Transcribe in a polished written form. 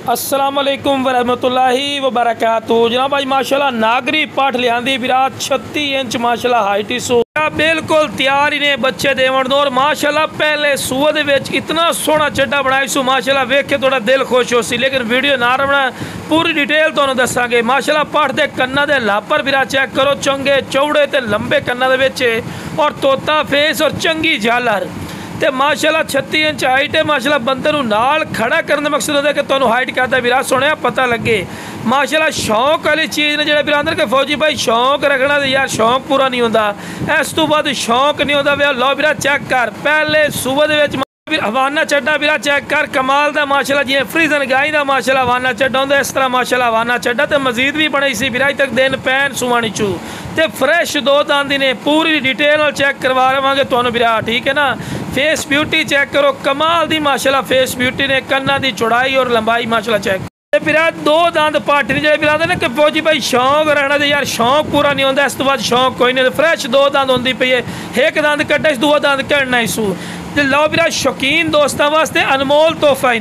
अस्सलाम वालेकुम वरहमतुल्लाहि वबरकातुहू। जनाब भाई माशाल्लाह नागरी पाठ लियांदी विराट 36 इंच माशाल्लाह हाइट सो बिल्कुल तैयार ही ने बच्चे देवन दो। और माशाल्लाह पहले सूए दे विच इतना सोहना चड्डा बनाई सो माशाल्लाह वेख के थोड़ा दिल खुश हो सी, लेकिन वीडियो ना रवना पूरी डिटेल तुहानूं दसांगे। माशाल्लाह पाठ दे कन्ना दे लापर विराट चेक करो, चंगे चौड़े ते लंबे कन्ना दे विच और तोता फेस और चंगी झालर ते माशाल्लाह 36 इंच हाइट है। माशाल्लाह बंदे नूं नाल खड़ा करने का मकसद होता है कि तुहानूं हाइट करता विराट सुने पता लगे। माशाल्लाह शौक वाली चीज़ ने जो बिरादर के फौजी भाई शौक रखना तो यार शौक पूरा नहीं होता, इस तो बाद शौक नहीं होता। वे लो विराट चेक कर पहले सूबे दे विच हवाना चड्डा विराट चेक कर कमाल दा माशाल्लाह जिवें फ्रीजन गाई दा माशाल्लाह हवाना चड्डा होंदा इस तरह माशाल्लाह हवाना चड्डा ते मजीद भी बनी सी विराट तक दिन पैन सुवानी चू ते फ्रैश दो दांदी ने पूरी डिटेल नाल चेक करवा रवांगे तुहानूं विराट, ठीक है ना। फेस ब्यूटी चेक करो कमाल दी माशाल्लाह फेस ब्यूटी ने, कन्ना दी चौड़ाई और लंबाई माशाल्लाह चेक विराट दो दांत पाठ नहीं जो बिरादर ने कि फौजी भाई शौक रखना तो यार शौक पूरा नहीं होता, इस तो बाद शौक कोई नहीं। फ्रैश दो दांत होंदी पई है, एक दांत कड्डा दूआ दांत कढ़ना ही सू। लो विराट शौकीन दोस्तों वास्ते अनमोल तोहफा ही